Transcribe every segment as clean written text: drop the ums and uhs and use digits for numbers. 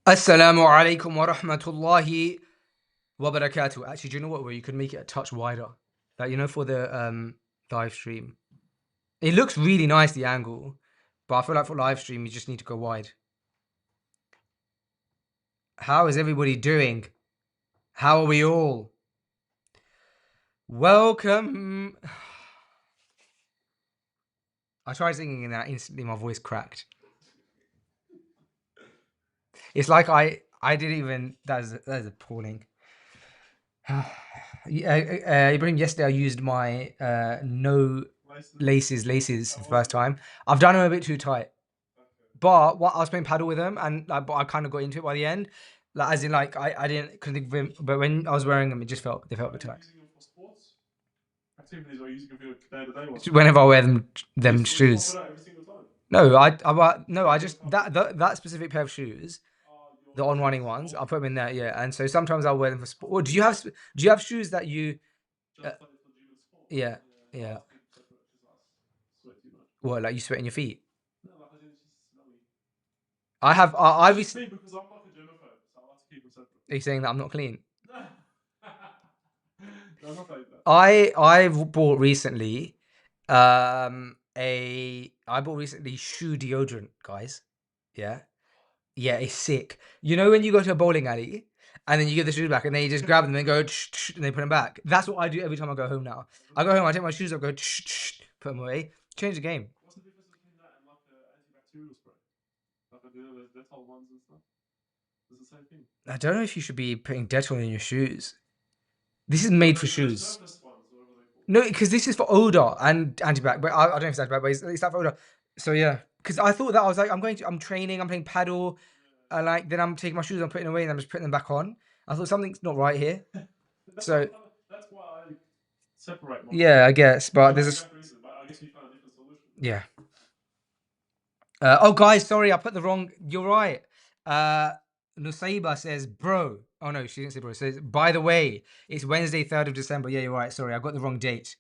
Assalamu alaikum wa rahmatullahi wa barakatuh. Actually, do you know what? Where you could make it a touch wider, like for the live stream. It looks really nice the angle, but I feel like for live stream you just need to go wide. How is everybody doing? How are we all? Welcome. I tried singing and that instantly my voice cracked. It's like I didn't even. That is appalling. Ibrahim, yesterday I used my no laces for the first time. I've done them a bit too tight, but what I was playing paddle with them, and but I kind of got into it by the end. Like as in, like I didn't couldn't think of them, but when I was wearing them, they felt a bit tight. Whenever I wear them shoes. No, I just that specific pair of shoes, the on running ones. I'll put them in there, yeah. And so sometimes I'll wear them for sport. Or do you have shoes that you? Yeah, yeah. What, like you sweat in your feet? I have. I recently. Are you saying that I'm not clean? I've bought recently, I bought recently shoe deodorant, guys. Yeah, yeah, it's sick. You know when you go to a bowling alley and then you give the shoes back and then you just grab them and go and they put them back. That's what I do every time I go home now. I go home, I take my shoes off, go put them away, change the game. What's the difference between that and like an antibacterial spray? Like the Dettol ones and stuff. It's the same thing. I don't know if you should be putting Dettol in your shoes. This is made for shoes. No, because this is for odor and antibac. But I don't know if it's antibac, but it's that for odor. So yeah, because I thought that I was like, I'm training, I'm playing paddle, and like then I'm taking my shoes, I'm putting them away, and I'm just putting them back on. I thought something's not right here. So that's why I separate. Yeah, I guess, but there's a reason, but I guess you found a different solution. Yeah. Oh, guys, sorry, I put the wrong. You're right. Nusaiba says, bro. Oh, no, she didn't say bro. She says, by the way, it's Wednesday, 3rd of December. Yeah, you're right. Sorry, I got the wrong date.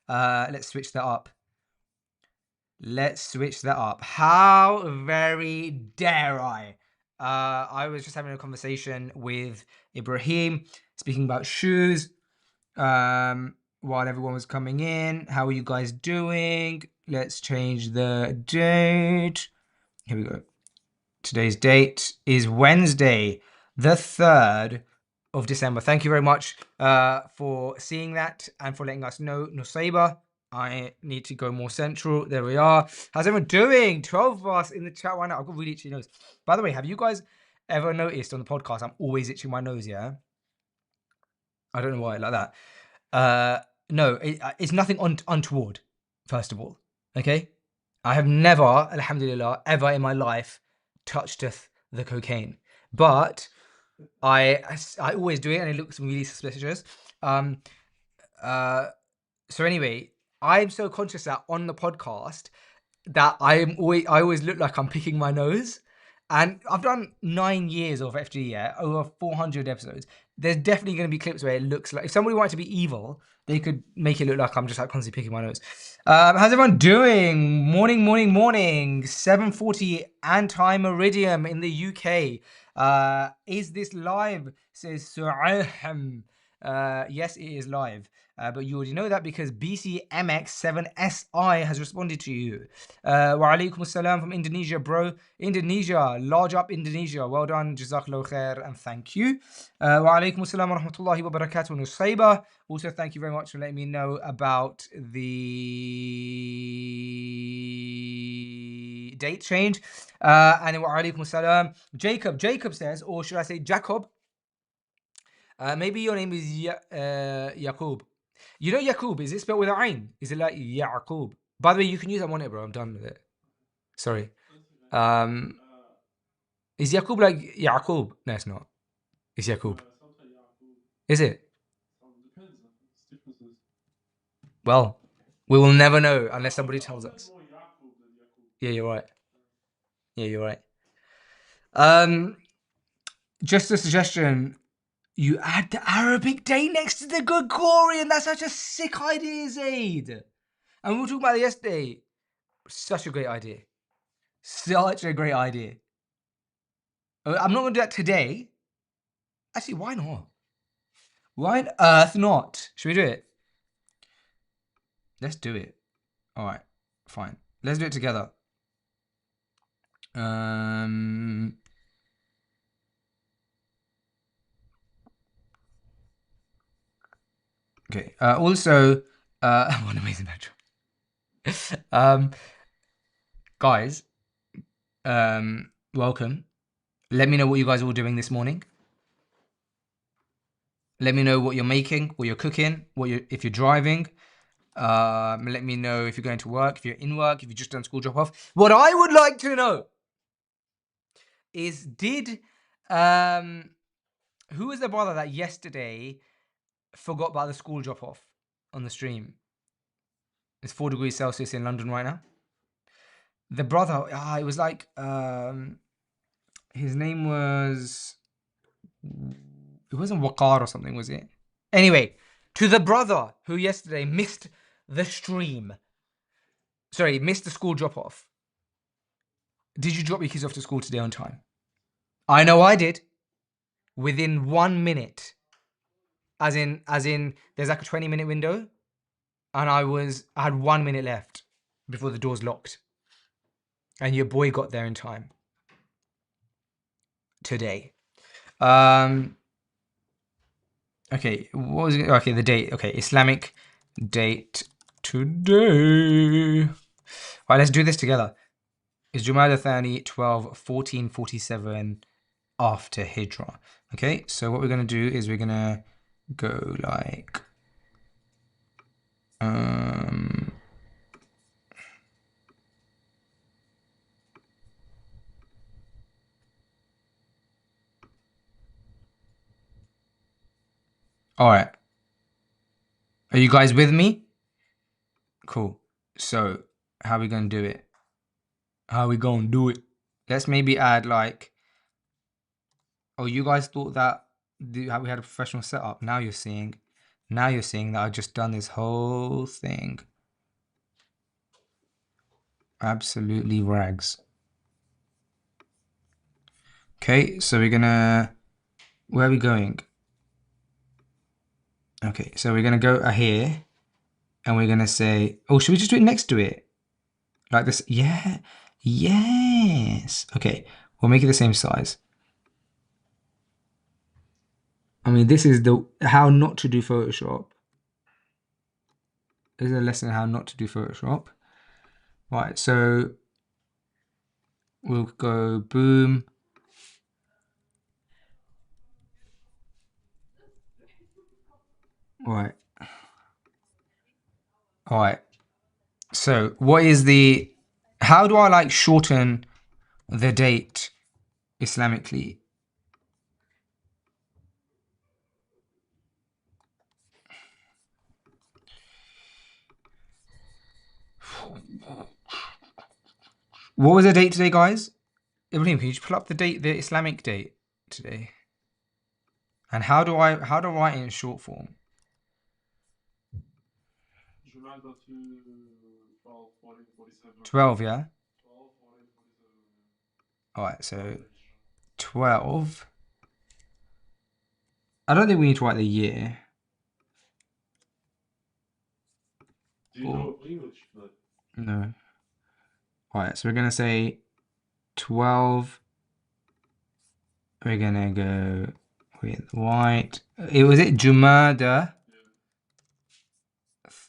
Let's switch that up. How very dare I? I was just having a conversation with Ibrahim, speaking about shoes. While everyone was coming in, how are you guys doing? Let's change the date. Here we go. Today's date is Wednesday, the 3rd of December. Thank you very much for seeing that and for letting us know. Nusaiba, I need to go more central. There we are. How's everyone doing? 12 of us in the chat right now. I've got really itchy nose. By the way, have you guys ever noticed on the podcast I'm always itching my nose, yeah? I don't know why, like that. No, it's nothing untoward, first of all. Okay? I have never, alhamdulillah, ever in my life touched the cocaine. But I always do it and it looks really suspicious. So anyway, I'm so conscious that on the podcast that I always look like I'm picking my nose. And I've done 9 years of FG, yeah, over 400 episodes. There's definitely going to be clips where it looks like, if somebody wanted to be evil, they could make it look like I'm just like constantly picking my nose. How's everyone doing? Morning. 7:40 anti-meridium in the UK. Is this live? Says Su'aham. Yes, it is live. But you already know that because BCMX7SI has responded to you. Wa alaikum assalam from Indonesia, bro. Indonesia, large up Indonesia. Well done, jazakallah khair, and thank you. Wa alaikum assalam wa rahmatullahi wa barakatuh, Nusaiba. Also, thank you very much for letting me know about the date change. And then wa alaikum assalam. Jacob says, or should I say Jacob? Maybe your name is Yaqub. You know Yaqub, is it spelled with an ayn? Is it like Yaqub? By the way, you can use that on it, bro. I'm done with it. Sorry. Is Yaqub like Yaqub? No, it's not. It's Yaqub. Is it? Well, we will never know unless somebody tells us. Yeah, you're right. Just a suggestion. You add the Arabic date next to the Gregorian. That's such a sick idea, Zaid. And we were talking about it yesterday. Such a great idea. I'm not going to do that today. Actually, why not? Why on earth not? Should we do it? Let's do it. All right, fine. Let's do it together. Okay. Also, what an amazing matchup. Guys, welcome. Let me know what you guys are all doing this morning. Let me know what you're making, what you're cooking, if you're driving. Let me know if you're going to work, if you're in work, if you've just done school drop off. What I would like to know is who was the brother that yesterday forgot about the school drop off on the stream? It's 4 degrees Celsius in London right now. The brother, it was like his name was, it wasn't Waqar or something, was it? Anyway, to the brother who yesterday missed the stream. Sorry, missed the school drop off. Did you drop your kids off to school today on time? I know I did. Within 1 minute. As in, there's like a 20-minute window, and I had 1 minute left before the doors locked. And your boy got there in time. Today. Okay, what was it? Okay, the date. Okay, Islamic date today. All right, let's do this together. Is Jumada Thani 1447 after Hijrah? Okay, so what we're going to do is we're going to go like all right. Are you guys with me? Cool. So how are we going to do it? How are we going to do it? Let's maybe add like, oh, you guys thought that we had a professional setup. Now you're seeing that I've just done this whole thing. Absolutely rags. Okay, so we're gonna, where are we going? Okay, so we're gonna go here and we're gonna say, oh, should we just do it next to it? Like this? Yeah, yes. Okay, we'll make it the same size. I mean, this is the how not to do Photoshop. This is a lesson on how not to do Photoshop. Right, so we'll go boom. Right. All right. So what is how do I like shorten the date Islamically? What was the date today, guys? Ibrahim, can you just pull up the date, the Islamic date today? And how do I write it in short form? 12, yeah? Alright, so 12. I don't think we need to write the year. Do you know English? No. Alright, so we're gonna say 12. We're gonna go with white. Was it Jumada?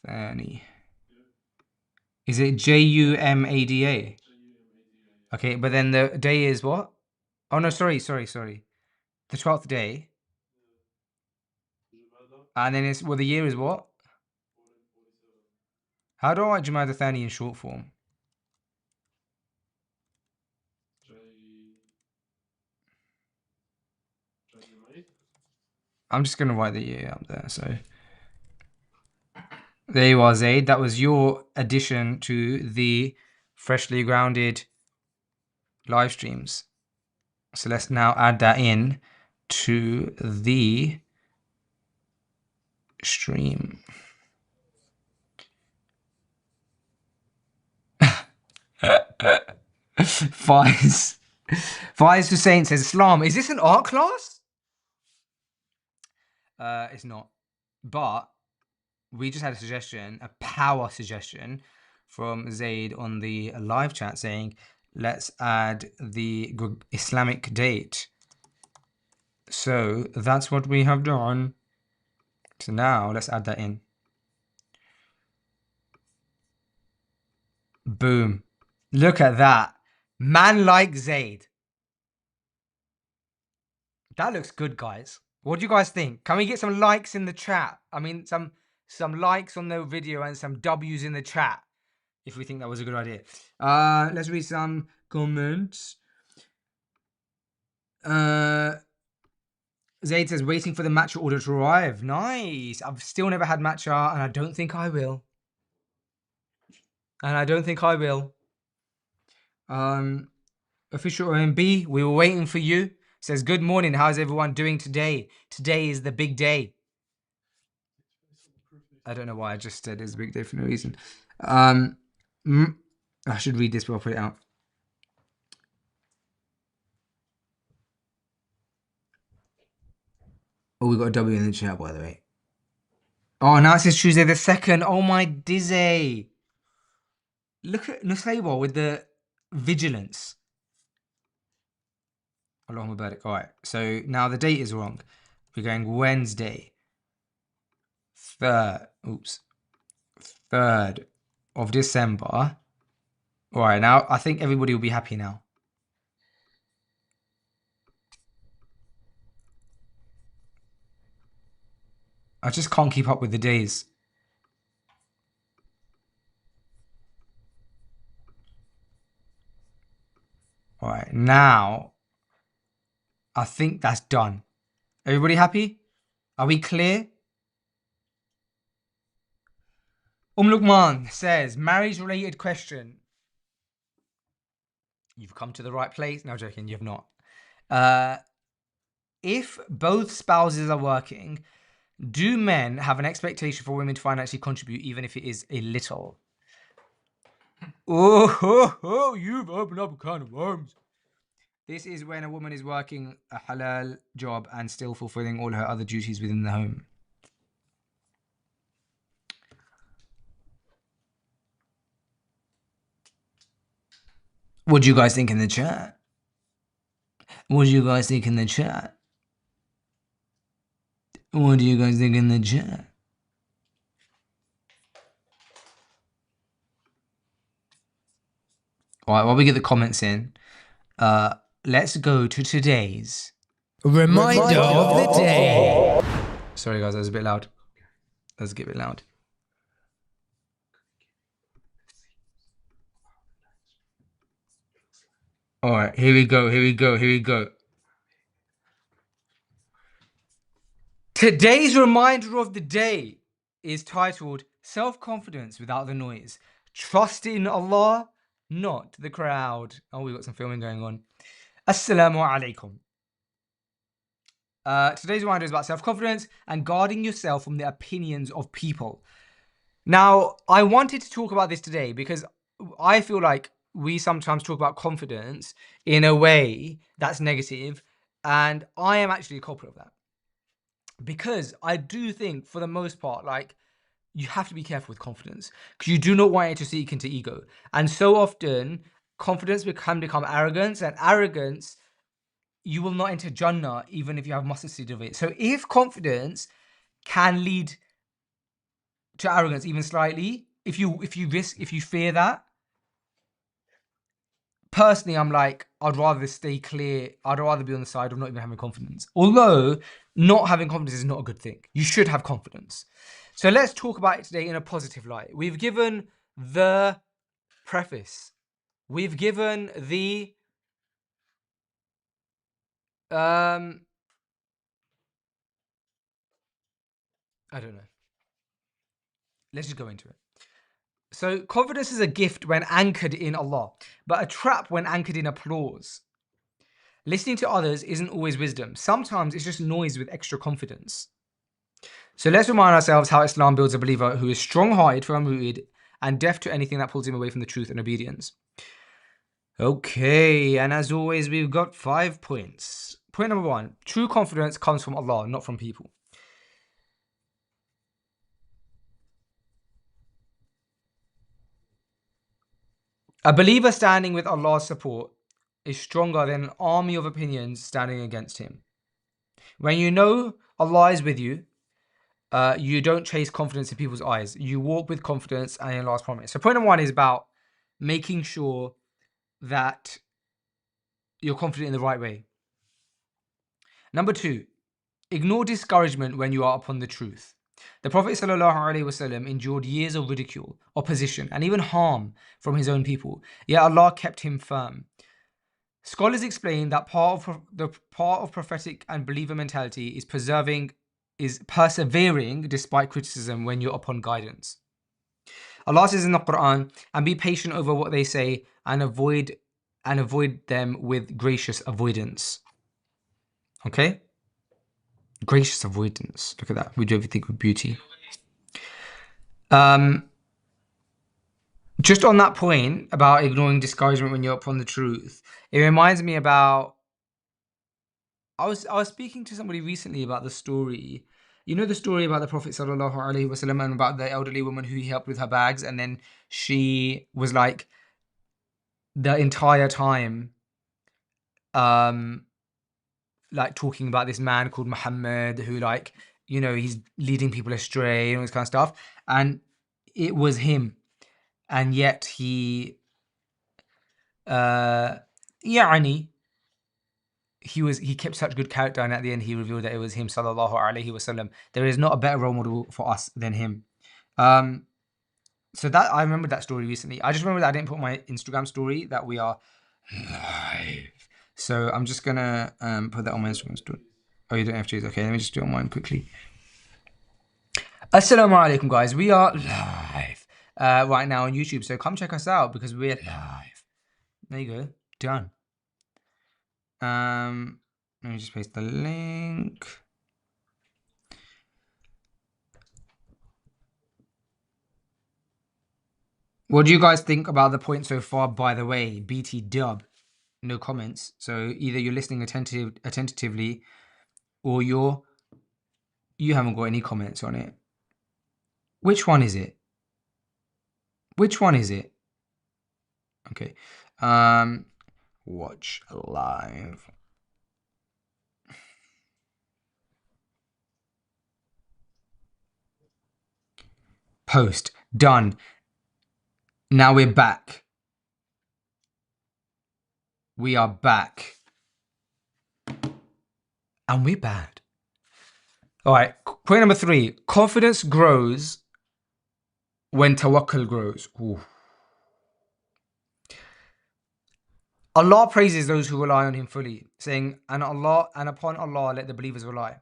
Thani. Is it Jumada? Okay, but then the day is what? Oh no, sorry. The 12th day. And then it's, well, the year is what? How do I write Jumada Thani in short form? I'm just gonna write the year up there, so. There you are, Zaid. That was your addition to the Freshly Grounded live streams. So let's now add that in to the stream. Fires. Faiz Hussein says, Islam, is this an art class? It's not. But we just had a suggestion, a power suggestion from Zaid on the live chat saying, let's add the Islamic date. So that's what we have done. So now let's add that in. Boom. Look at that. Man like Zaid. That looks good, guys. What do you guys think? Can we get some likes in the chat? I mean, some likes on the video and some W's in the chat if we think that was a good idea. Let's read some comments. Zaid says, waiting for the matcha order to arrive. Nice. I've still never had matcha, and I don't think I will. Official OMB, we were waiting for you. Says, good morning. How's everyone doing today? Today is the big day. I don't know why I just said it's a big day for no reason. I should read this before I put it out. Oh, we got a W in the chat, by the way. Oh, now it says Tuesday the 2nd. Oh, my dizzy. Look at Nusayba with the vigilance. Allahumma barik. All right, so now the date is wrong. We're going Wednesday. 3rd of December. All right, now I think everybody will be happy now. I just can't keep up with the days. All right, now I think that's done. Everybody happy? Are we clear? Lukman says, marriage-related question. You've come to the right place. No, joking, you've not. If both spouses are working, do men have an expectation for women to financially contribute, even if it is a little? Oh, you've opened up a can of worms. This is when a woman is working a halal job and still fulfilling all her other duties within the home. What do you guys think in the chat? What do you guys think in the chat? What do you guys think in the chat? All right, while we get the comments in, let's go to today's reminder of the day. Sorry, guys, that was a bit loud. Let's get a bit loud. All right, here we go. Today's reminder of the day is titled Self-Confidence Without the Noise. Trust in Allah, not the crowd. Oh, we've got some filming going on. Assalamu alaikum. Today's reminder is about self-confidence and guarding yourself from the opinions of people. Now, I wanted to talk about this today because I feel like we sometimes talk about confidence in a way that's negative, and I am actually a culprit of that. Because I do think, for the most part, like, you have to be careful with confidence because you do not want it to seek into ego. And so often, confidence can become arrogance, and arrogance, you will not enter Jannah even if you have mustard seed of it. So if confidence can lead to arrogance even slightly, if you fear that, personally, I'm like, I'd rather stay clear. I'd rather be on the side of not even having confidence. Although not having confidence is not a good thing. You should have confidence. So let's talk about it today in a positive light. We've given the preface. We've given the I don't know. Let's just go into it. So confidence is a gift when anchored in Allah, but a trap when anchored in applause. Listening to others isn't always wisdom. Sometimes it's just noise with extra confidence. So let's remind ourselves how Islam builds a believer who is strong-hearted, firm-rooted, and deaf to anything that pulls him away from the truth and obedience. Okay, and as always, we've got 5 points. Point number 1, true confidence comes from Allah, not from people. A believer standing with Allah's support is stronger than an army of opinions standing against him. When you know Allah is with you, you don't chase confidence in people's eyes. You walk with confidence and in Allah's promise. So point number 1 is about making sure that you're confident in the right way. Number 2, ignore discouragement when you are upon the truth. The Prophet ﷺ endured years of ridicule, opposition, and even harm from his own people, yet Allah kept him firm. Scholars explain that part of prophetic and believer mentality is persevering despite criticism when you're upon guidance. Allah says in the Quran, and be patient over what they say and avoid them with gracious avoidance. Okay? Gracious avoidance. Look at that. We do everything with beauty. Just on that point about ignoring discouragement when you're upon the truth, it reminds me about I was speaking to somebody recently about the story. You know the story about the Prophet sallallahu alaihi wasallam and about the elderly woman who he helped with her bags, and then she was like the entire time like talking about this man called Muhammad who, like, you know, he's leading people astray and all this kind of stuff, and it was him, and yet he يعني he kept such good character, and at the end he revealed that it was him sallallahu alaihi wasallam. There is not a better role model for us than him. So that I remembered that story recently. I just remember that I didn't put my Instagram story that we are live. So I'm just gonna put that on my Instagram story. Oh, you don't have to. Okay, let me just do it on mine quickly. Assalamu alaikum, guys. We are live right now on YouTube, so come check us out because we're live. There you go. Done. Let me just paste the link. What do you guys think about the point so far, by the way? BT dub. No comments. So either you're listening attentively or you haven't got any comments on it. Which one is it? Which one is it? Okay. Watch live. Post. Done. Now we're back. We are back. And we're bad. All right. Point number 3. Confidence grows when tawakkul grows. Ooh. Allah praises those who rely on him fully, saying, and upon Allah let the believers rely.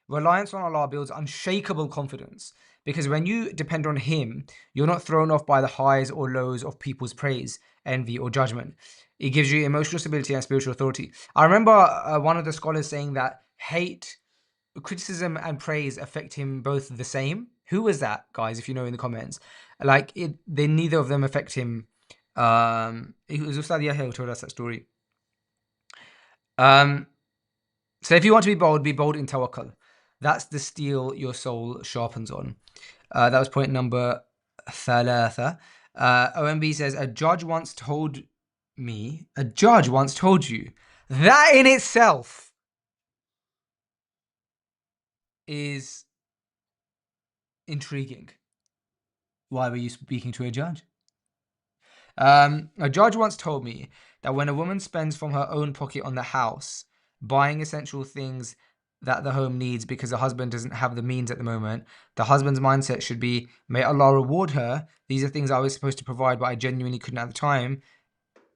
Reliance on Allah builds unshakable confidence, because when you depend on him, you're not thrown off by the highs or lows of people's praise, envy, or judgment. It gives you emotional stability and spiritual authority. I remember one of the scholars saying that criticism and praise affect him both the same. Who was that, guys? If you know in the comments, like neither of them affect him. It was Ustad Yahya who told us that story. So if you want to be bold in tawakkul. That's the steel your soul sharpens on. That was point number 3. OMB says, a judge once told you. That in itself is intriguing. Why were you speaking to a judge? A judge once told me that when a woman spends from her own pocket on the house, buying essential things that the home needs because the husband doesn't have the means at the moment, the husband's mindset should be, may Allah reward her. These are things I was supposed to provide, but I genuinely couldn't at the time.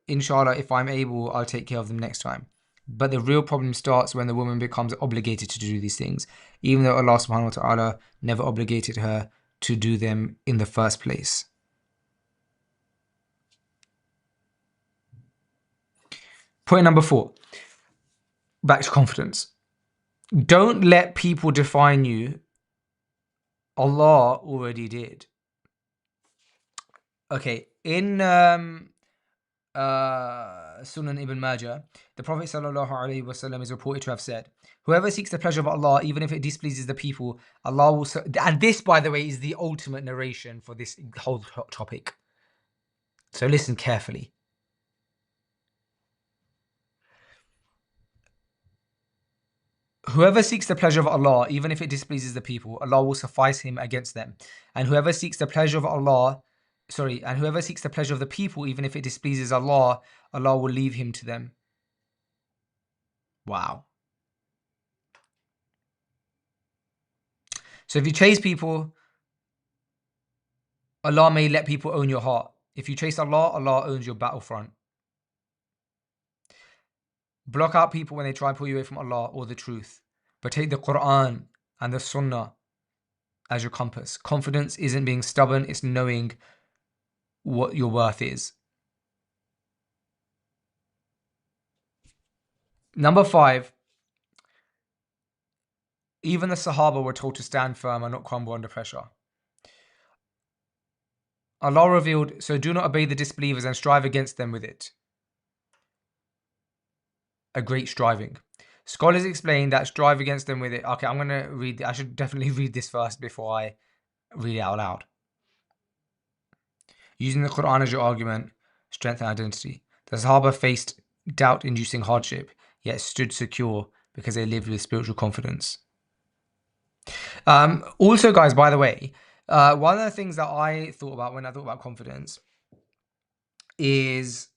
Inshallah, if I'm able, I'll take care of them next time. But the real problem starts when the woman becomes obligated to do these things, even though Allah subhanahu wa ta'ala never obligated her to do them in the first place. Point number 4. Back to confidence. Don't let people define you. Allah already did. Okay, in Sunan Ibn Majah, the Prophet ﷺ is reported to have said, whoever seeks the pleasure of Allah, even if it displeases the people, Allah will... And this, by the way, is the ultimate narration for this whole topic. So listen carefully. Whoever seeks the pleasure of Allah, even if it displeases the people, Allah will suffice him against them. And whoever seeks the pleasure of Allah, and whoever seeks the pleasure of the people, even if it displeases Allah, Allah will leave him to them. Wow. So if you chase people, Allah may let people own your heart. If you chase Allah, Allah owns your battlefront. Block out people when they try and pull you away from Allah or the truth. But take the Quran and the Sunnah as your compass. Confidence isn't being stubborn, it's knowing what your worth is. Number 5, even the Sahaba were told to stand firm and not crumble under pressure. Allah revealed, so do not obey the disbelievers and strive against them with it. A great striving. Scholars explain that strive against them with it. Okay, I'm going to read. I should definitely read this first before I read it out loud. Using the Quran as your argument, strength and identity. The Sahaba faced doubt-inducing hardship, yet stood secure because they lived with spiritual confidence. Also, guys, by the way, one of the things that I thought about when I thought about confidence is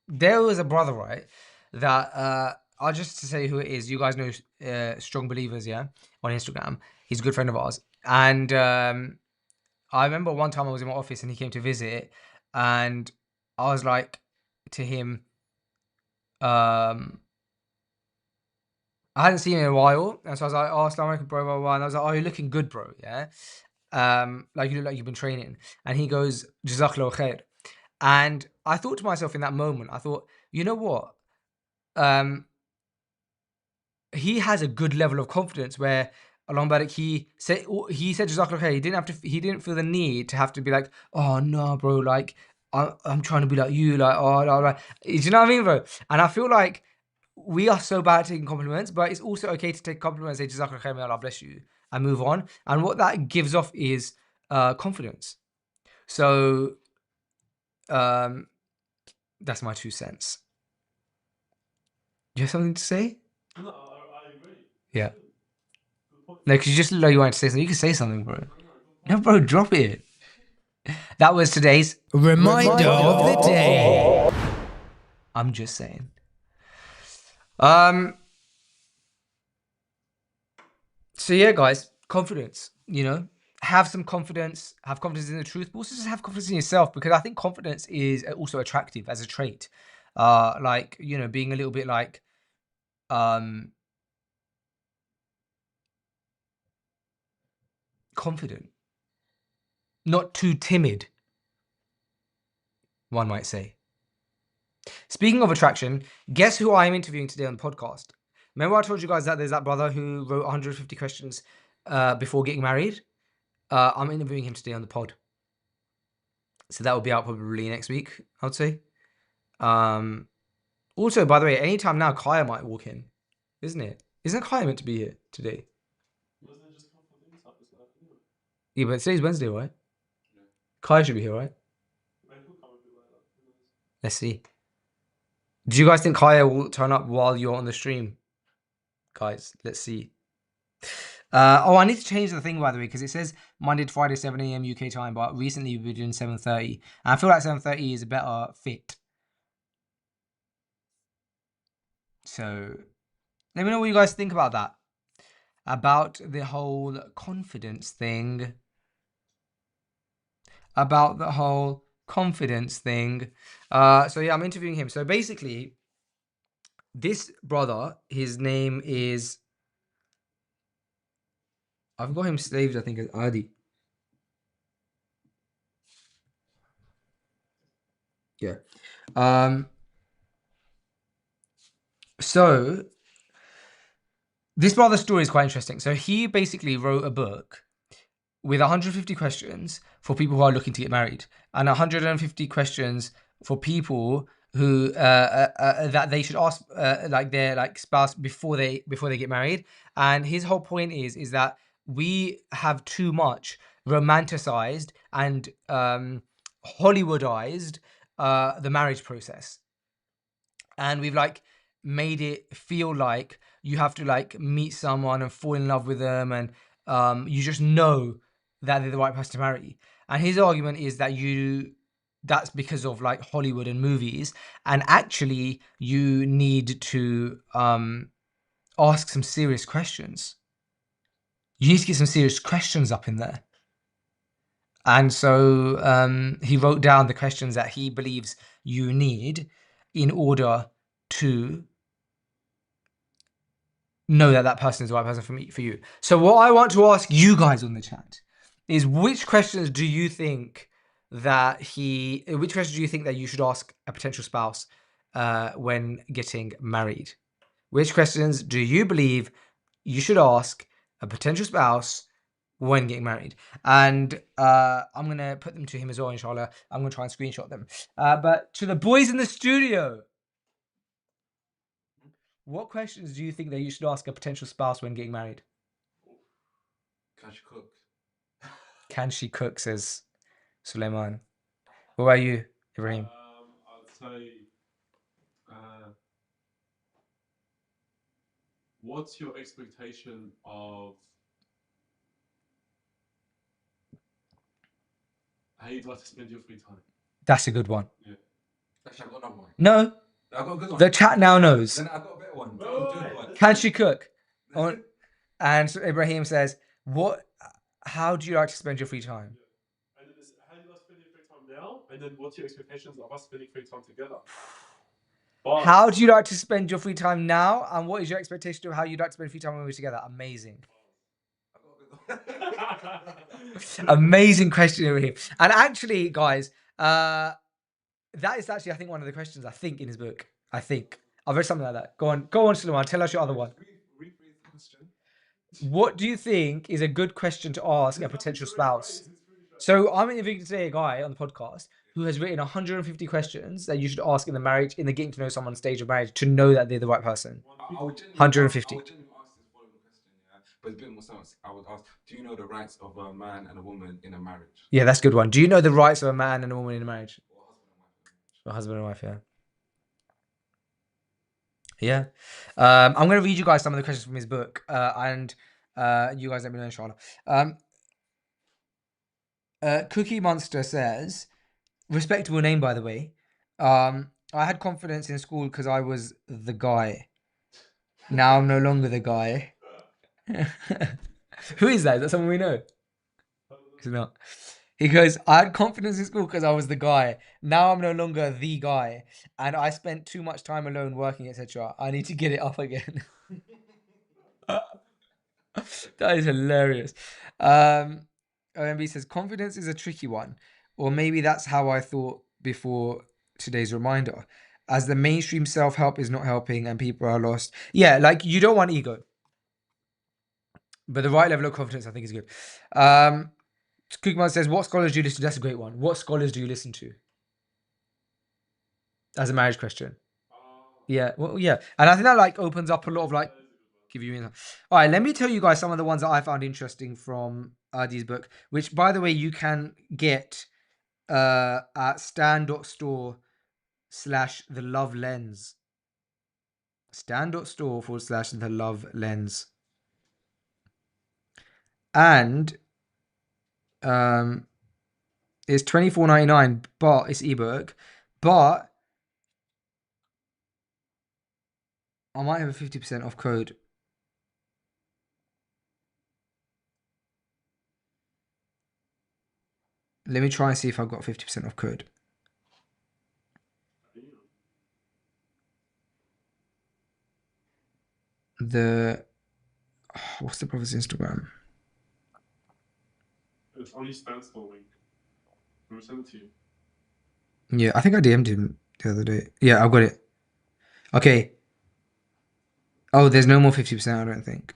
there was a brother, right, that I'll just to say who it is. You guys know Strong Believers, yeah, on Instagram. He's a good friend of ours. And I remember one time I was in my office and he came to visit, and I was like to him, I hadn't seen him in a while, and so I was like, "Oh, assalamu alaikum, bro, blah, blah," and I was like, "Oh, you're looking good, bro, yeah, like you look like you've been training." And he goes, "Jazakallahu khair." And I thought to myself in that moment, I thought, you know what? He has a good level of confidence where Along Barak, he said Jazakallah khair. He didn't feel the need to have to be like, oh no, bro, like I'm trying to be like you, like oh no, like, do you know what I mean, bro? And I feel like we are so bad at taking compliments, but it's also okay to take compliments and say Jazakallah khair, may Allah bless you, and move on. And what that gives off is confidence. So that's my 2 cents. Do you have something to say? No, I agree. Yeah. No, because you just look like you wanted to say something. You can say something, bro. No, bro, drop it. That was today's reminder of the day. I'm just saying. So yeah, guys, confidence. You know, have some confidence. Have confidence in the truth, but also just have confidence in yourself, because I think confidence is also attractive as a trait. Like, you know, being a little bit like confident, not too timid, one might say. Speaking of attraction, guess who I am interviewing today on the podcast? Remember I told you guys that there's that brother who wrote 150 questions before getting married? I'm interviewing him today on the pod. So that will be out probably next week, I would say. Also, by the way, anytime now, Kaya might walk in, isn't it? Isn't Kaya meant to be here today? Wasn't it just a couple of things happened anyway? Yeah, but today's Wednesday, right? Yeah. Kaya should be here, right? Maybe he'll come a bit later. Who knows? Let's see. Do you guys think Kaya will turn up while you're on the stream? Guys, let's see. Oh, I need to change the thing, by the way, because it says Monday to Friday, 7 a.m. UK time, but recently we've been doing 7:30. And I feel like 7:30 is a better fit. So let me know what you guys think about that. About the whole confidence thing. So yeah, I'm interviewing him. So basically, this brother, his name is, I've got him saved, I think, as Adi. Yeah. So this brother's story is quite interesting. So he basically wrote a book with 150 questions for people who are looking to get married, and 150 questions for people who that they should ask like their like spouse before they get married. And his whole point is that we have too much romanticized and Hollywoodized the marriage process, and we've like made it feel like you have to like meet someone and fall in love with them, and you just know that they're the right person to marry. And his argument is that that's because of like Hollywood and movies, and actually you need to ask some serious questions. You need to get some serious questions up in there. And so he wrote down the questions that he believes you need in order to know that that person is the right person for you. So what I want to ask you guys on the chat is, which questions do you think that you should ask a potential spouse when getting married? Which questions do you believe you should ask a potential spouse when getting married? And I'm gonna put them to him as well, inshallah. I'm gonna try and screenshot them. But to the boys in the studio, what questions do you think that you should ask a potential spouse when getting married? Can she cook? Can she cook, says Suleiman. What about you, Ibrahim? I'd say, what's your expectation of how you'd like to spend your free time? That's a good one. Yeah. Actually, I got another one. No, I got a good one. the chat now knows. Then I got a better one. Wait. Can she cook? And so Ibrahim says, how do you like to spend your free time? And then this, how do you like to spend your free time now? And then what's your expectations of us spending free time together? But How do you like to spend your free time now? And what is your expectation of how you'd like to spend free time when we're together? Amazing. I got a good one. Amazing question, Ibrahim. And actually, guys, that is actually, I think, one of the questions, I think, in his book. I think. I've read something like that. Go on, Suleiman. Tell us your other one. Rephrase the question. What do you think is a good question to ask a potential spouse? So I'm interviewing today a guy on the podcast who has written 150 questions that you should ask in the getting to know someone stage of marriage to know that they're the right person. I would genuinely 150. I would genuinely ask this following question, yeah. But it's a bit more sense. I would ask, do you know the rights of a man and a woman in a marriage? Yeah, that's a good one. Do you know the rights of a man and a woman in a marriage? Or husband and wife in a marriage? A husband and wife, yeah. Yeah. I'm going to read you guys some of the questions from his book, and you guys let me know, inshallah. Cookie Monster says, respectable name, by the way. I had confidence in school because I was the guy. Now I'm no longer the guy. Who is that? Is that someone we know? It's not. He goes, I had confidence in school because I was the guy. Now I'm no longer the guy. And I spent too much time alone working, etc. I need to get it up again. That is hilarious. OMB says, confidence is a tricky one. Or maybe that's how I thought before today's reminder. As the mainstream self-help is not helping and people are lost. Yeah, like you don't want ego. But the right level of confidence, I think, is good. Cookman says, what scholars do you listen to? That's a great one. What scholars do you listen to? As a marriage question. Yeah, well, yeah. And I think that like opens up a lot of like, give you insight. All right, let me tell you guys some of the ones that I found interesting from Adi's book, which, by the way, you can get at stan.store/the love lens. Stan.store/the love lens. And it's $24.99, but it's ebook. But I might have a 50% off code. Let me try and see if I've got 50% off code. What's the brother's Instagram? It's only standstill link. Let me send it to you. Yeah, I think I DM'd him the other day. Yeah, I've got it. Okay. Oh, there's no more 50%, I don't think.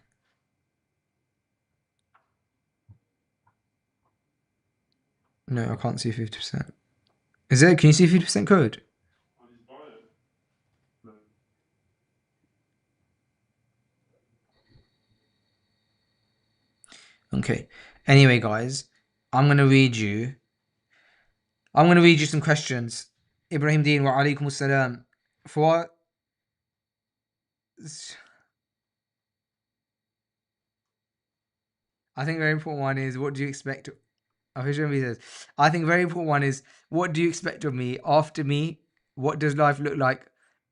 No, I can't see 50%. Is it? Can you see 50% code? On his bio. No. Okay. Anyway, guys, I'm gonna read you some questions. Ibrahim Deen wa alaikum assalam. For I think a very important one is what do you expect? Official MV says, I think a very important one is what do you expect of me after me? What does life look like?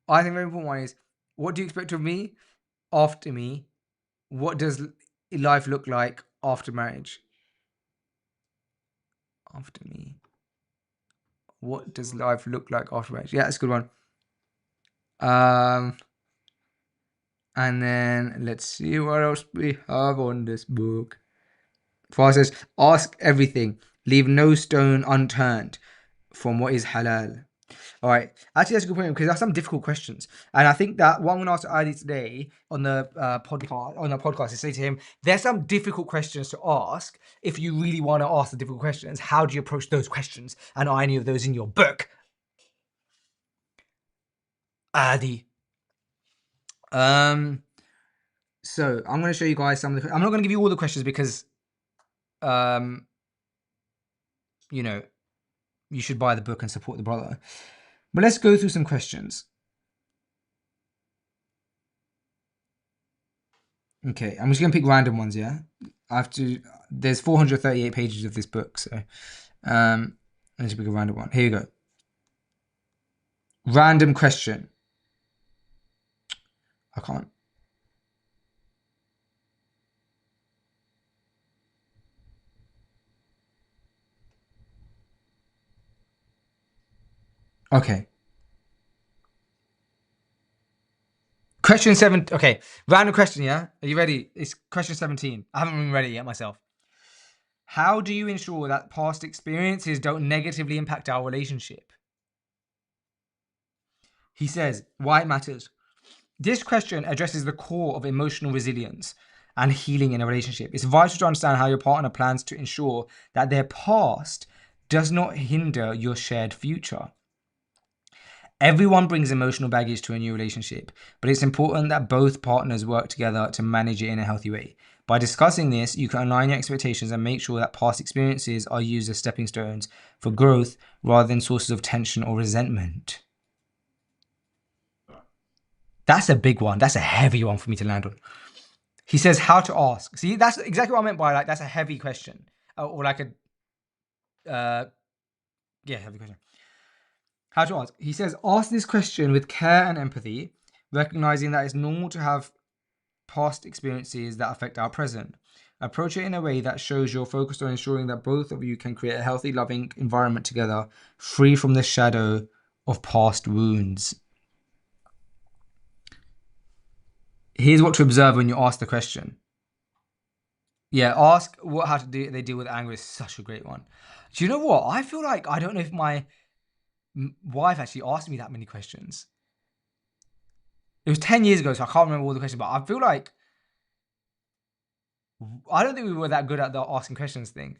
I think a very important one is what do you expect of me after me? What does life look like after marriage? After me. What does life look like after marriage? Yeah, that's a good one. And then let's see what else we have on this book. Far says, ask everything, leave no stone unturned from what is halal. All right, actually, that's a good point because that's some difficult questions, and I think that what I'm going to ask Adi today on the podcast is say to him, there's some difficult questions to ask. If you really want to ask the difficult questions, how do you approach those questions? And are any of those in your book, Adi? So I'm going to show you guys some of the. I'm not going to give you all the questions because, you know, you should buy the book and support the brother. But let's go through some questions. Okay, I'm just gonna pick random ones. Yeah, I have to. There's 438 pages of this book, so let's pick a random one. Here you go. Random question. I can't. Okay. Question 7. Okay, random question. Yeah, are you ready? It's question 17. I haven't been ready yet myself. How do you ensure that past experiences don't negatively impact our relationship? He says, why it matters. This question addresses the core of emotional resilience and healing in a relationship. It's vital to understand how your partner plans to ensure that their past does not hinder your shared future. Everyone brings emotional baggage to a new relationship, but it's important that both partners work together to manage it in a healthy way. By discussing this, you can align your expectations and make sure that past experiences are used as stepping stones for growth rather than sources of tension or resentment. That's a big one. That's a heavy one for me to land on. He says how to ask. See, that's exactly what I meant by like that's a heavy question, or like a heavy question. How to ask? He says ask this question with care and empathy, recognizing that it's normal to have past experiences that affect our present. Approach it in a way that shows you're focused on ensuring that both of you can create a healthy, loving environment together, free from the shadow of past wounds. Here's what to observe when you ask the question. Yeah, ask how to do they deal with anger is such a great one. Do you know what? I feel like I don't know if my wife actually asked me that many questions. It was 10 years ago, so I can't remember all the questions, but I feel like I don't think we were that good at the asking questions thing.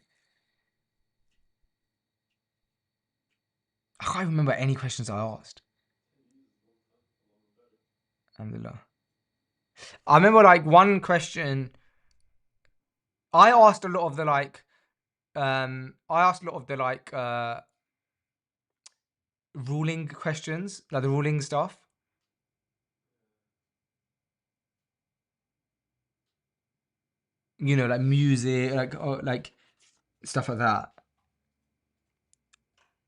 I can't remember any questions I asked. Alhamdulillah. I remember like one question. I asked a lot of the ruling questions, like the ruling stuff. You know, like music, like stuff like that.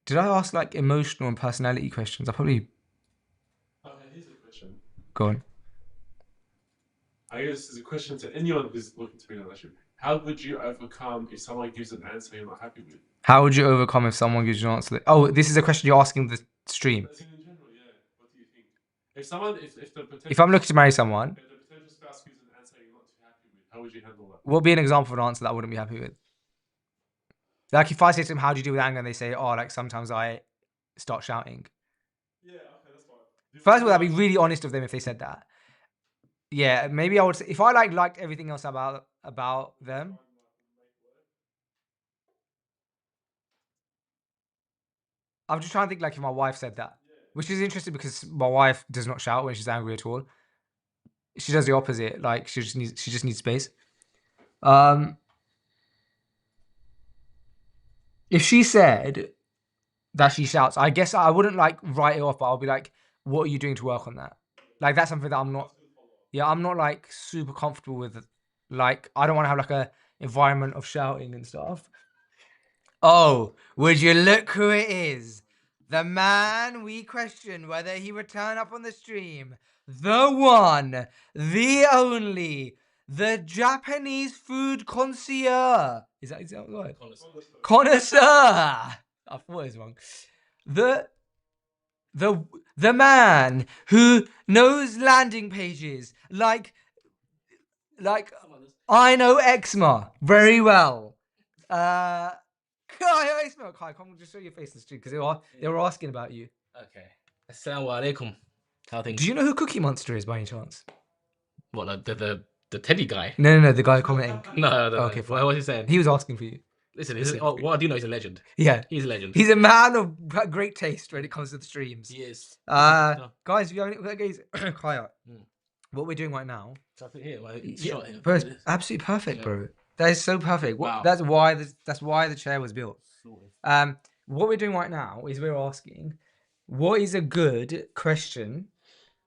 Did I ask like emotional and personality questions? I probably. Okay, here's a question. Go on. I guess it's a question to anyone who's looking to be in a relationship. How would you overcome if someone gives an answer you're not happy with? How would you overcome if someone gives you an answer? Oh, this is a question you're asking the stream. That's in general, yeah. What do you think? If someone, if the potential, If I'm looking to marry someone, if the potential spouse gives an answer you're not too happy with, how would you handle that? what would be an example of an answer that I wouldn't be happy with? Like if I say to them, "How do you deal with anger?" and they say, "Oh, like sometimes I start shouting." Yeah, okay, that's fine. First of all, I'd be really honest with them if they said that. Yeah, maybe I would say if I liked everything else about them. I'm just trying to think like if my wife said that, which is interesting because my wife does not shout when she's angry at all. She does the opposite. Like she just needs space. If she said that she shouts, I guess I wouldn't like write it off, but I'll be like, what are you doing to work on that? Like that's something that I'm not. Yeah, I'm not like super comfortable with. Like I don't want to have like a environment of shouting and stuff. Oh, would you look who it is? The man we question whether he would turn up on the stream. The one, the only, the Japanese food connoisseur. Is that the word? Connoisseur. I thought it was wrong. The man who knows landing pages like I know eczema very well. Kai, Kai, come on, just show your face in the street because they were asking about you. Okay. Assalamu alaikum. How things? Do you know who Cookie Monster is by any chance? What, like the teddy guy? No, the guy commenting. No, I don't know. Okay, What was he saying? He was asking for you. Listen, Listen. what I do know, he's a legend. Yeah, He's a legend. he's a man of great taste when it comes to the streams. He is. Guys, if you have any, guys, Kaya, what we're doing right now, So I think here, like, yeah, shot him. bro, it's absolutely perfect, bro. That is so perfect. Wow. That's why the chair was built. What we're doing right now is we're asking, what is a good question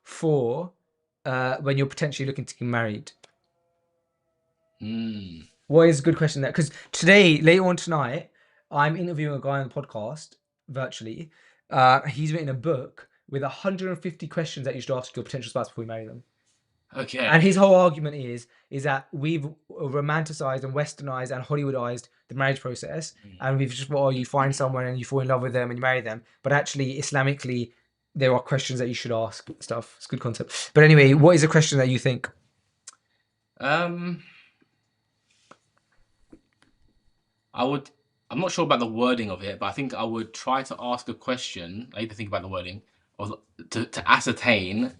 for when you're potentially looking to get married? What is a good question there? Because today, later on tonight, I'm interviewing a guy on the podcast virtually. He's written a book with 150 questions that you should ask your potential spouse before you marry them. Okay. And his whole argument is that we've romanticized and westernized and Hollywoodized the marriage process, and we've just you find someone and you fall in love with them and you marry them. But actually, Islamically, there are questions that you should ask. Stuff. It's a good concept. But anyway, what is a question that you think? I'm not sure about the wording of it, but I think I would try to ask a question. I need to think about the wording, or to ascertain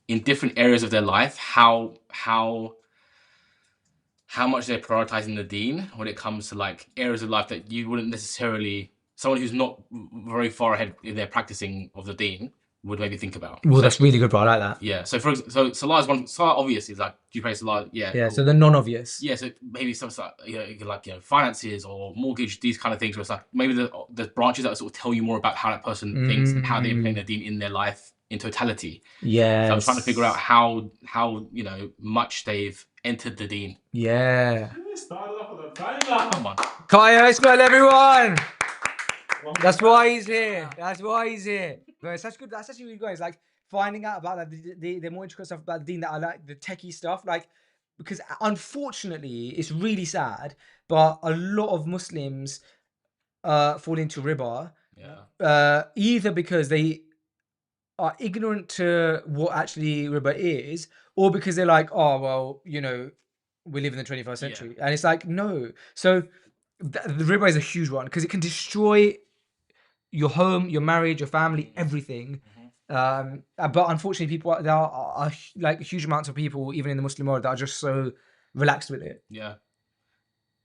in different areas of their life how much they're prioritizing the deen when it comes to like areas of life that you wouldn't necessarily, someone who's not very far ahead in their practicing of the deen would maybe think about. Well, that's really good, bro. I like that. Yeah. So so Salah is one. Salah obviously is like, do you pray Salah? Yeah. Yeah. Cool. So the non-obvious. Yeah, so maybe some sort of, like finances or mortgage, these kind of things, where it's like maybe the branches that sort of tell you more about how that person thinks and how they implement their deen in their life in totality. Yeah. So I'm trying to figure out how much they've entered the deen. Yeah. Started off with a banger. Come on. Kaya, smell everyone. That's why he's here. That's why he's here. But it's such good. That's actually really good. It's like finding out about the more intricate stuff about the deen that I like, the techie stuff, like. Because unfortunately, it's really sad, but a lot of Muslims fall into riba, either because they are ignorant to what actually riba is, or because they're like, oh, well, we live in the 21st century. And it's like, no. So the riba is a huge one because it can destroy your home, your marriage, your family, everything. But unfortunately, there are like huge amounts of people, even in the Muslim world, that are just so relaxed with it. Yeah.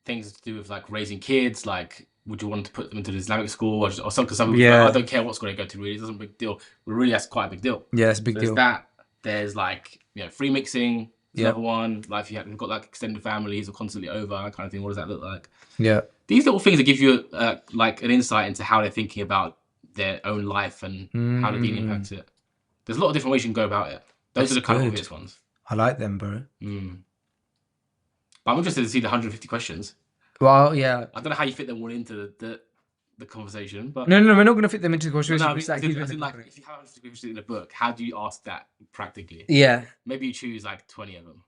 Things to do with like raising kids, like would you want to put them into the Islamic school or something? Because some people, I don't care what school they go to, really. It doesn't big deal. But really, that's quite a big deal. Yeah, it's a big deal. There's like, free mixing. Another one, like if you've got like extended families or constantly over, that kind of thing. What does that look like? Yeah. These little things that give you like an insight into how they're thinking about their own life and how the deen impacts it. There's a lot of different ways you can go about it. Those are the kind of obvious ones. I like them, bro. But I'm interested to see the 150 questions. Well, yeah. I don't know how you fit them all into the conversation, but no, we're not going to fit them into the conversation. No, if you have 150 questions in a book, how do you ask that practically? Yeah. Maybe you choose like 20 of them.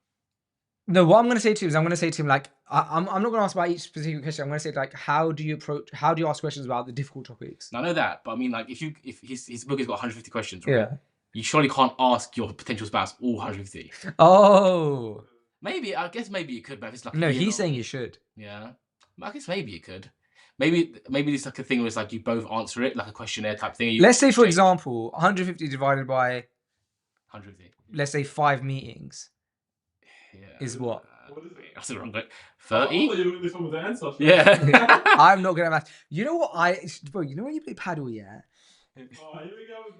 No, what I'm going to say to him is I'm going to say to him, like, I'm not going to ask about each specific question. I'm going to say, like, how do you ask questions about the difficult topics? I know that, but I mean, like, if his book has got 150 questions, right? Yeah. You surely can't ask your potential spouse all 150. Oh. Maybe, I guess maybe you could, but if it's like... No, he's saying you should. Yeah. I guess maybe you could. Maybe it's like a thing where it's like you both answer it, like a questionnaire type thing. Let's say, for example, 150 divided by... 150. Let's say 5 meetings. Yeah. Is what? What is it? That's the wrong bit. I 30? thought you were going to come with the answer. Yeah. I'm not good at math. You know what bro, you know when you play paddle, yeah? Oh,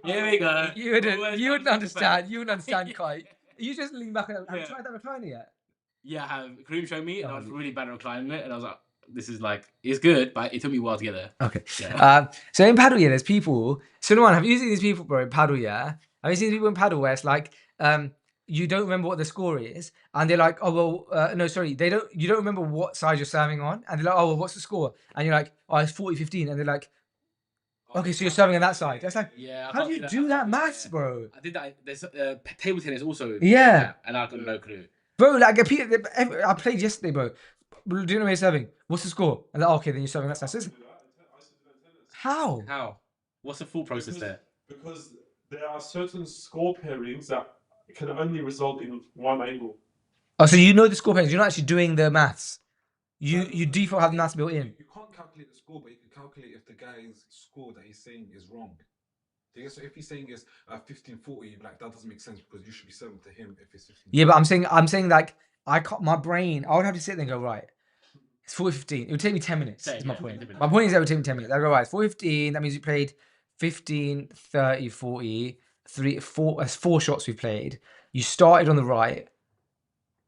here we go. Here we go. You wouldn't understand. You wouldn't understand, Yeah. Kai. You just lean back and have you Yeah. tried that recliner yet? Yeah, I have. Kareem showed me, and I was Oh, really bad at reclining it, and I was like, this is like, it's good, but it took me a while to get there. Okay. Yeah. So in paddle, yeah, there's people. Sulaiman, have you seen these people, bro, in paddle, yeah? Have you seen people in paddle where it's like, you don't remember what the score is, and they're like, oh well, no, sorry, you don't remember what side you're serving on, and they're like, oh well, what's the score? And you're like, oh, it's 40-15, and they're like, okay, so you're serving on that side. That's like, Yeah. I how can't do you do that maths, bro? I did that. There's table tennis also. Yeah. And I got no clue. Bro, like I played yesterday, bro. Do you know where you're serving? What's the score? And like, okay, then you're serving that side. So how? How? What's the full process there? Because there are certain score pairings that can only result in one angle. Oh, so you know the score pairings. You're not actually doing the maths. You default have the maths built in. You can't calculate the score, but you can calculate if the guy's score that he's saying is wrong. So if he's saying it's 15-40, you're like, that doesn't make sense because you should be serving to him if it's 15. Yeah, but I'm saying like I can't. My brain. I would have to sit there and go right. It's 40-15. It would take me 10 minutes. Same, Is my yeah, point. 10 minutes. My point is that it would take me 10 minutes. I go right. It's 40-15. That means you played 15, 30, 40. That's 4 shots we played. You started on the right,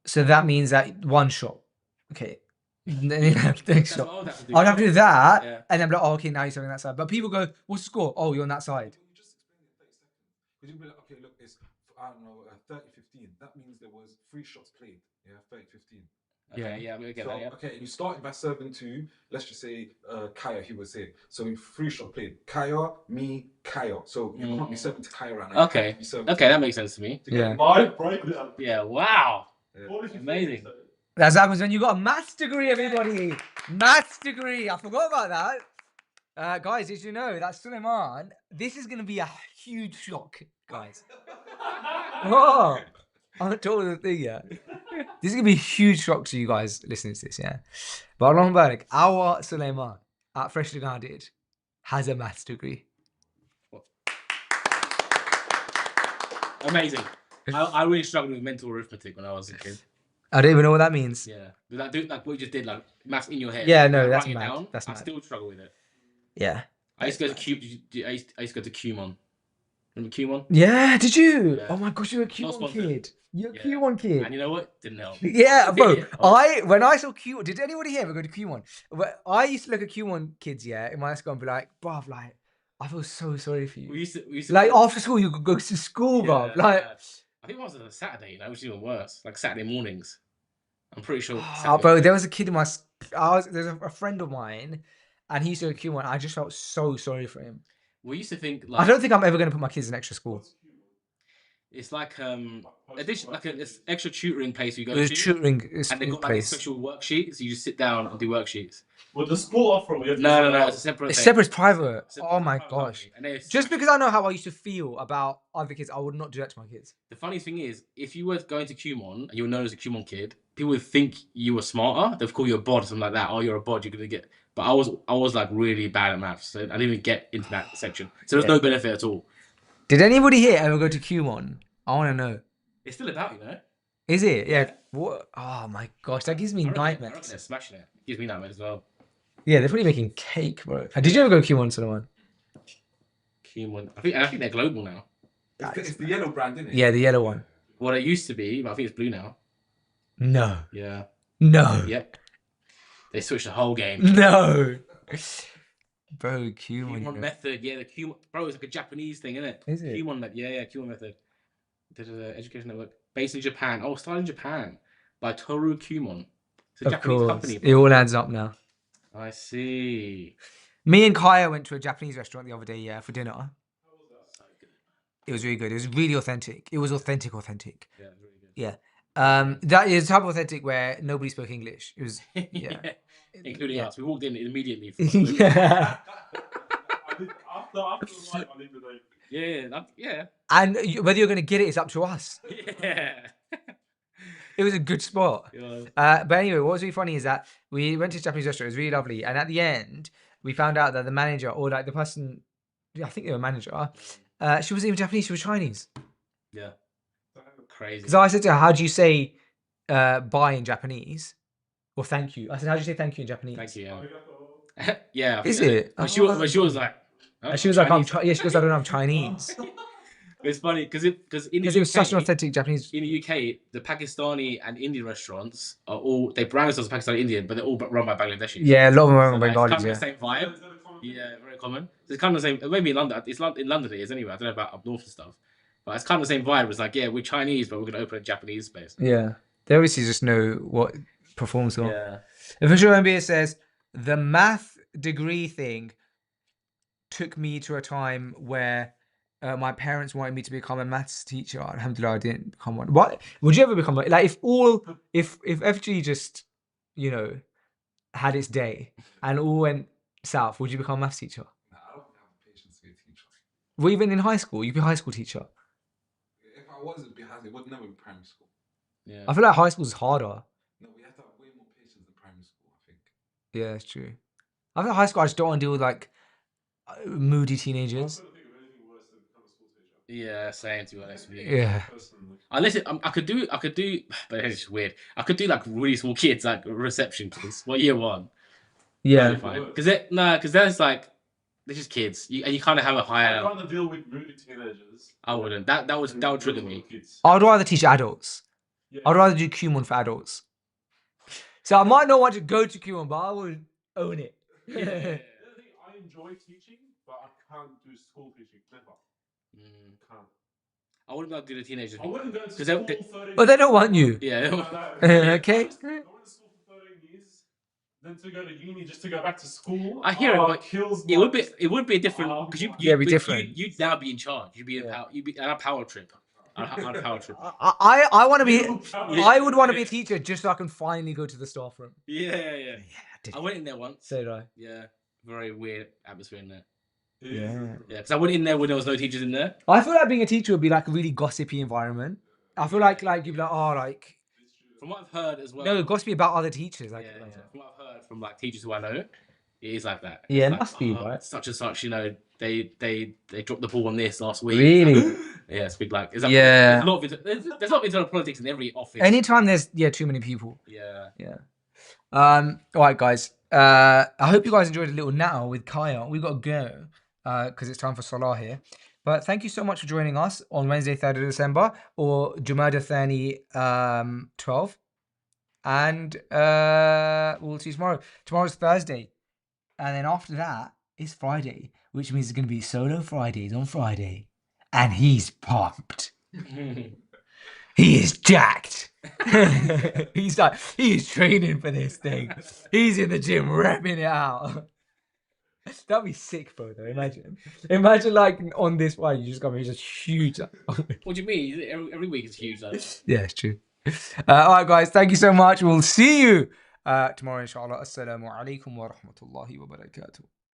so that means that 1 shot. Okay. Next shot. I'd have to do that, Yeah. and then be like, oh, okay, now you're serving that side. But people go, what's the score? Oh, you're on that side. You just explain it in 30 seconds. Because you'll be like, okay, look, it's, I don't know, 30-15. That means there was 3 shots played. Yeah, 30-15. Okay, yeah, we get So, that, yeah. okay, you started by serving to, let's just say, Kaya, he was here. So 3 shots played. Kaya, me, Kaya. So you can't be serving to Kaya right now. You Okay. have to be serving Okay, that makes sense to me. to get Yeah. My breakdown. Yeah, wow. Yeah. Amazing. That's what happens when you got a maths degree, everybody. Maths degree. I forgot about that. Guys, did you know that Sulaiman, this is going to be a huge shock, guys. Oh, I haven't told you the thing yet. This is going to be a huge shock to you guys listening to this, yeah? But Allah Mubarak, our Sulaiman at Freshly Grounded has a maths degree. Amazing. I really struggled with mental arithmetic when I was a kid. I don't even know what that means. Yeah. Like what you just did, like maths in your head. Yeah, no, like, that's writing it mad. down, That's I mad. still struggle with it. Yeah. I used to go to I used to go to Cumon. Remember Cumon? Yeah, did you? Yeah. Oh my gosh, you're a Not Q1 sponsored. kid. You're a Yeah. Q1 kid. And you know what? Didn't help. Yeah, bro. Yeah. When I saw Q1, did anybody here ever go to Q1? I used to look at Q1 kids, yeah, in my school and be like, bruv, like, I feel so sorry for you. We used to Like go- after school, you could go to school, Yeah, bruv. Like, yeah. I think it was on a Saturday, you know, which is even worse. Like Saturday mornings. I'm pretty sure. oh, Saturday bro, mornings. there was a kid in my. There's a friend of mine, and he used to go to Q1. I just felt so sorry for him. We used to think I like don't think I'm ever going to put my kids in extra school. it's like addition like an extra tutoring place you go It was to, tutoring and they've got like a place. special worksheet, so you just sit down and do worksheets. Would the school offer? We have to No, decide it's a separate. It's thing. separate, it's private. Separate Oh my private gosh. company. And it's Just because I know how I used to feel about other kids, I would not do that to my kids. the funny thing is, if you were going to Cumon and you were known as a Cumon kid, people would think you were smarter. They'd call you a bod or something like that. Oh, you're a bod. You're gonna get. But I was like really bad at maths, so I didn't even get into that section. So there's no benefit at all. Did anybody here ever go to Q1? I want to know. It's still about, you know. Is it? Yeah. What? Oh my gosh, that gives me I reckon nightmares. they're smashing it. Gives me nightmares as well. Yeah, they're probably making cake, bro. Did you ever go Q1, Sulaiman? Cumon. I think they're global now. It's the yellow brand, isn't it? Yeah, the yellow one. Well, it used to be, but I think it's blue now. No. Yeah. No. Yep. They switched the whole game. No. Bro, Q1. Cumon method, yeah, the Cumon, bro, it's like a Japanese thing, isn't it? Is it? Cumon method, yeah, Cumon method. Education network, based in Japan. Oh, started in Japan by Toru Cumon. It's a Of Japanese course. company. It all adds up now. I see. Me and Kaya went to a Japanese restaurant the other day, yeah, for dinner. So good. It was really good. It was really authentic. It was authentic. Yeah, it's really good. Yeah. That is type of authentic where nobody spoke English. It was, yeah. Including Yeah. us. We walked in immediately. Yeah. I did, after the night, I leave the name. Yeah. And whether you're going to get it is up to us. Yeah. It was a good spot. Yeah. But anyway, what was really funny is that we went to a Japanese restaurant. It was really lovely. And at the end, we found out that the manager, or like the person, I think they were a manager, she wasn't even Japanese. She was Chinese. Yeah. Crazy. Because I said to her, how do you say bye in Japanese, or thank you. I said, how do you say thank you in Japanese? Thank you. Yeah. Yeah. Is it? But she was like. And she was like, yeah, she goes, I don't know, I'm Chinese. It's funny because in the it was such an authentic Japanese. In the UK, the Pakistani and Indian restaurants are all they brand themselves as Pakistani Indian, but they're all run by Bangladeshis. Yeah, a lot of them are so Bengalis. It's kind of the same vibe. Yeah, very common. It's kind of the same. Maybe in London, in London it is anyway. I don't know about up north and stuff, but it's kind of the same vibe. It's like, yeah, we're Chinese, but we're gonna open a Japanese space. Yeah, they obviously just know what performs well. Yeah. Official MBA says the math degree thing took me to a time where my parents wanted me to become a maths teacher. Alhamdulillah, I didn't become one. What would you ever become? Like if FG just, you know, had its day and all went south, would you become a maths teacher? Nah, I don't have the patience to be a teacher. Well, even in high school, you'd be a high school teacher. If I was, it would never be primary school. Yeah. I feel like high school is harder. No, we have to have way more patience than primary school, I think. Yeah, that's true. I feel like high school, I just don't want to deal with like moody teenagers. Yeah, same to be honest with you. Yeah. Unless I could do, but it's just weird. I could do like really small kids, like reception kids. Well, year one. Yeah. Because that's like they're just kids. You kind of have a higher. I'd rather deal with moody teenagers. I wouldn't. That would trigger me. I'd rather teach adults. Yeah. I'd rather do Q1 for adults. So I might not want to go to Q1, but I will own it. Yeah. The other thing, I enjoy teaching, but I can't do school teaching. Never. Can't. I wouldn't be able to do the teenagers. I wouldn't go to school for 13 But they don't want you. Yeah. Okay. I went to school for 13 years, then to go to uni just to go back to school. I hear it, but kills it would be a different because it'd be different. You'd now be in charge. You'd be on a power trip. On a power trip. I want to be. I would want to be a teacher just so I can finally go to the staff room. Yeah. I went in there once. So did I. Yeah, very weird atmosphere in there. Yeah. Because I went in there when there was no teachers in there. I feel like being a teacher would be like a really gossipy environment. I feel like you'd be like, oh, like. From what I've heard as well. No, gossipy about other teachers. Like, from what I've heard from like teachers who I know, it is like that. Yeah, it like, must be, right? Such and such, you know, they dropped the ball on this last week. Really? Yeah, it's big like. Yeah. There's a lot of internal politics in every office. Anytime there's too many people. Yeah. All right, guys. I hope you guys enjoyed a little natter with Kaya. We got to go because it's time for Salah here. But thank you so much for joining us on Wednesday, 3rd of December, or Jumada Thani 12. And we'll see you tomorrow. Tomorrow's Thursday. And then after that, it's Friday, which means it's going to be Solo Fridays on Friday. And he's pumped. He is jacked. He's training for this thing. He's in the gym repping it out. That'd be sick, bro. Though imagine like on this one, you just got me just huge. What do you mean? Every week is huge. Though. Yeah, it's true. All right, guys. Thank you so much. We'll see you tomorrow, inshallah. Assalamu alaikum wa rahmatullahi wa barakatuh.